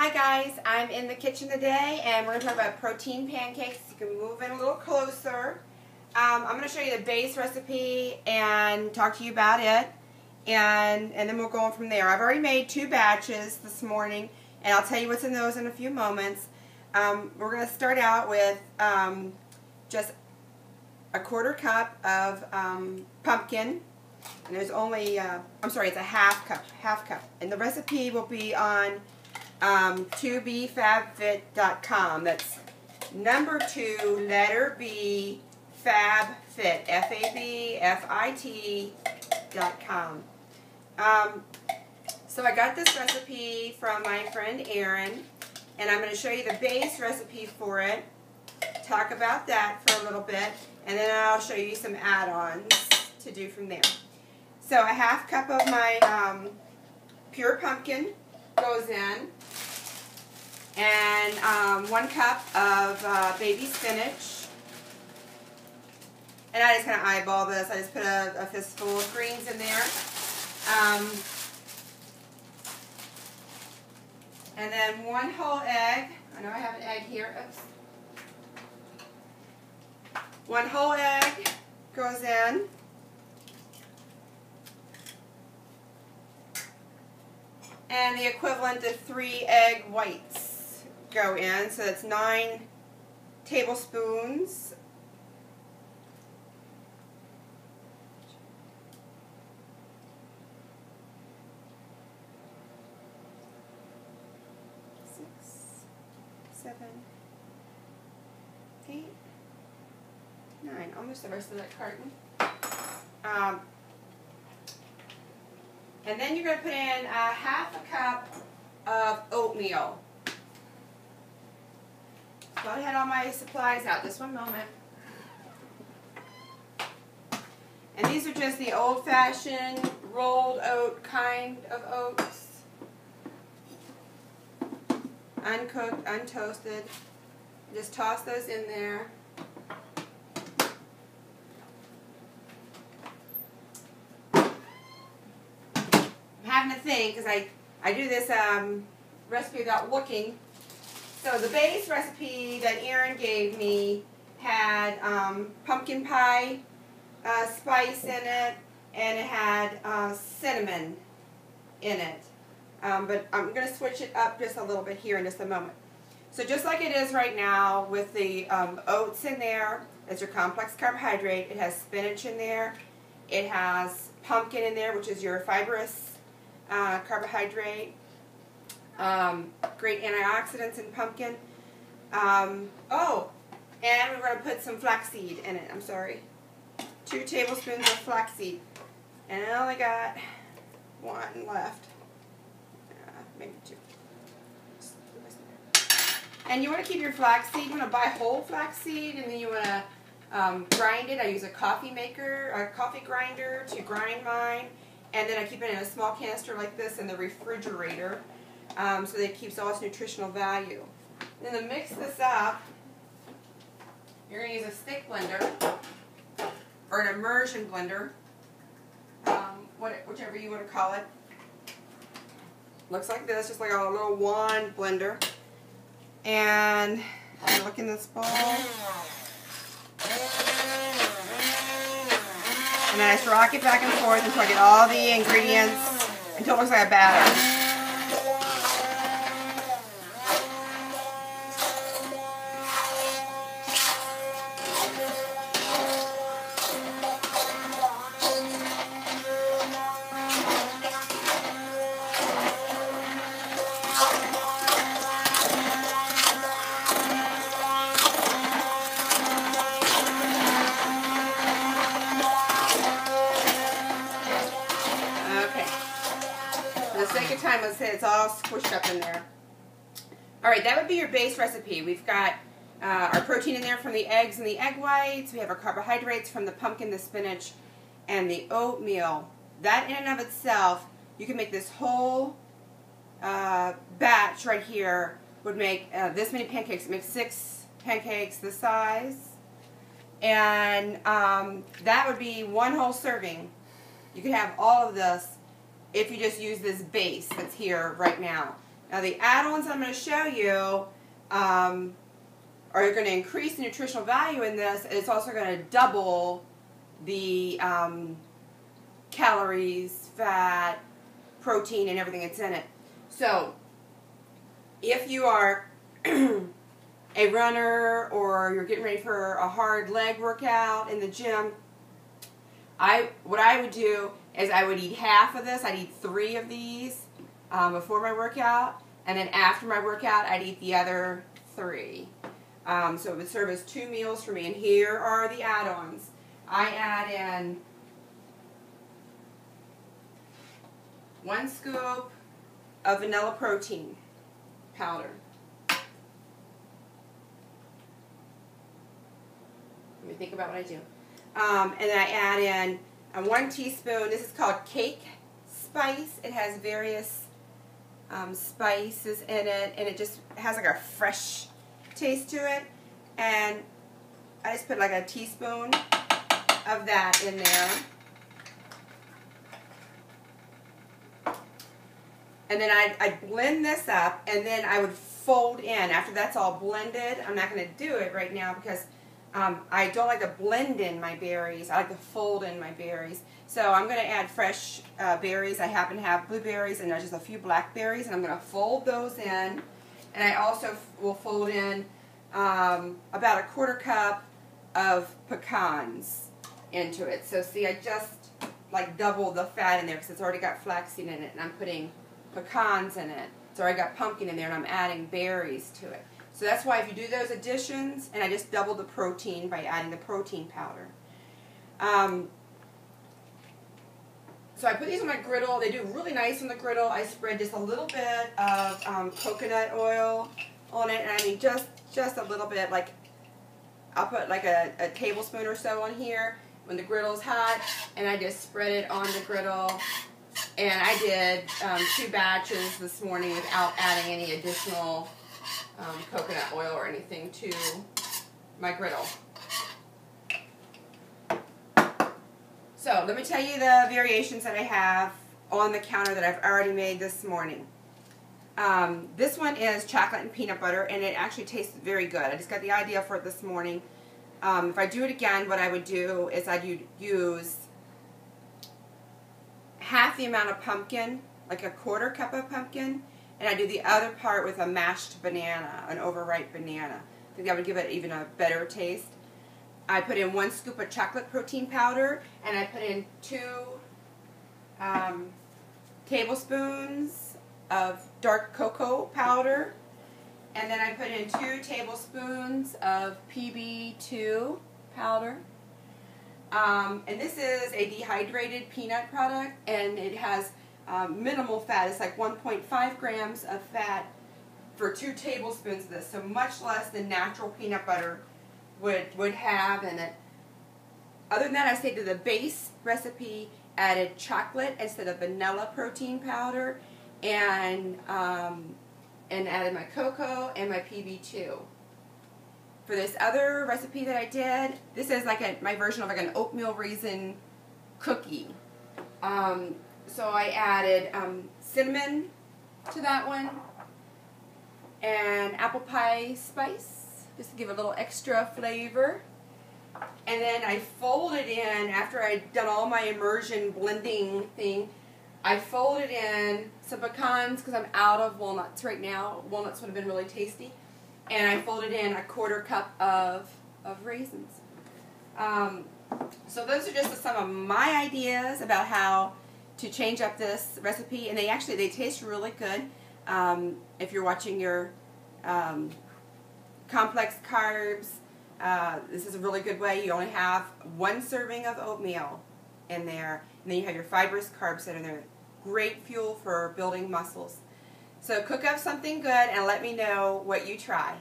Hi guys, I'm in the kitchen today and we're going to talk about protein pancakes. You can move in a little closer. I'm going to show you the base recipe and talk to you about it, and then we'll go on from there. I've already made 2 batches this morning and I'll tell you what's in those in a few moments. We're going to start out with just a 1/4 cup of pumpkin, and there's only, it's a half cup, and the recipe will be on 2bfabfit.com. That's number 2, letter B, fabfit, FABFIT.com. So I got this recipe from my friend Erin, and I'm going to show you the base recipe for it, talk about that for a little bit, and then I'll show you some add-ons to do from there. So a half cup of my pure pumpkin goes in, and 1 cup of baby spinach, and I just kind of eyeball this. I just put a fistful of greens in there, and then 1 whole egg. I know I have an egg here. Oops. 1 whole egg goes in. And the equivalent of 3 egg whites go in, so that's 9 tablespoons. Six, 7, 8, 9, almost the rest of that carton. And then you're going to put in half a cup of oatmeal. So I had all my supplies out. Just one moment. And these are just the old-fashioned rolled oat kind of oats. Uncooked, untoasted. Just toss those in there. Having to think, because I do this recipe without looking. So the base recipe that Erin gave me had pumpkin pie spice in it, and it had cinnamon in it. But I'm going to switch it up just a little bit here in just a moment. So just like it is right now with the oats in there, that's your complex carbohydrate. It has spinach in there. It has pumpkin in there, which is your fibrous carbohydrate. Great antioxidants in pumpkin. And we're going to put some flaxseed in it. 2 tablespoons of flaxseed. And I only got 1 left. Maybe 2. And you want to keep your flaxseed, you want to buy whole flaxseed, and then you want to grind it. I use a coffee grinder to grind mine. And then I keep it in a small canister like this in the refrigerator, so that it keeps all its nutritional value. And then to mix this up, you're going to use a stick blender, or an immersion blender, whichever you want to call it. Looks like this, just like a little wand blender. And look in this bowl. And then I just rock it back and forth until I get all the ingredients, until it looks like a batter. For the sake of time, let's say it's all squished up in there. Alright, that would be your base recipe. We've got our protein in there from the eggs and the egg whites. We have our carbohydrates from the pumpkin, the spinach, and the oatmeal. That in and of itself, you can make this whole batch right here would make this many pancakes. It makes 6 pancakes this size. And that would be 1 whole serving. You could have all of this if you just use this base that's here right now. Now the add-ons I'm going to show you are going to increase the nutritional value in this. It's also going to double the calories, fat, protein, and everything that's in it. So if you are a runner or you're getting ready for a hard leg workout in the gym, what I would do is I would eat half of this. I'd eat 3 of these before my workout, and then after my workout I'd eat the other 3. So it would serve as 2 meals for me. And here are the add-ons. I add in 1 scoop of vanilla protein powder. Let me think about what I do. And then I add in 1 teaspoon. This is called cake spice. It has various spices in it, and it just has like a fresh taste to it. And I just put like a teaspoon of that in there. And then I'd blend this up, and then I would fold in. After that's all blended, I'm not going to do it right now because I don't like to blend in my berries. I like to fold in my berries. So I'm going to add fresh berries. I happen to have blueberries and just a few blackberries, and I'm going to fold those in. And I also will fold in about a 1/4 cup of pecans into it. So see, I just like double the fat in there because it's already got flaxseed in it, and I'm putting pecans in it. It's already got pumpkin in there, and I'm adding berries to it. So that's why if you do those additions, and I just double the protein by adding the protein powder. So I put these on my griddle. They do really nice on the griddle. I spread just a little bit of coconut oil on it, and I mean just a little bit. Like I'll put like a tablespoon or so on here when the griddle's hot, and I just spread it on the griddle. And I did 2 batches this morning without adding any additional coconut oil or anything to my griddle. So let me tell you the variations that I have on the counter that I've already made this morning. This one is chocolate and peanut butter, and it actually tastes very good. I just got the idea for it this morning. If I do it again, what I would do is I'd use half the amount of pumpkin, like a 1/4 cup of pumpkin, and I do the other part with a mashed banana, an overripe banana. I think that would give it even a better taste. I put in 1 scoop of chocolate protein powder, and I put in 2 tablespoons of dark cocoa powder, and then I put in 2 tablespoons of PB2 powder. And this is a dehydrated peanut product, and it has minimal fat. It's like 1.5 grams of fat for 2 tablespoons of this, so much less than natural peanut butter would have in it. Other than that, I stayed to the base recipe, added chocolate instead of vanilla protein powder, and added my cocoa and my PB2. For this other recipe that I did, this is like my version of like an oatmeal raisin cookie. So I added cinnamon to that one and apple pie spice, just to give a little extra flavor. And then I folded in, after I'd done all my immersion blending thing, I folded in some pecans because I'm out of walnuts right now. Walnuts would have been really tasty. And I folded in a 1/4 cup of raisins. So those are just some of my ideas about how to change up this recipe. And they taste really good. If you're watching your complex carbs, this is a really good way. You only have 1 serving of oatmeal in there. And then you have your fibrous carbs that are in there. Great fuel for building muscles. So cook up something good and let me know what you try.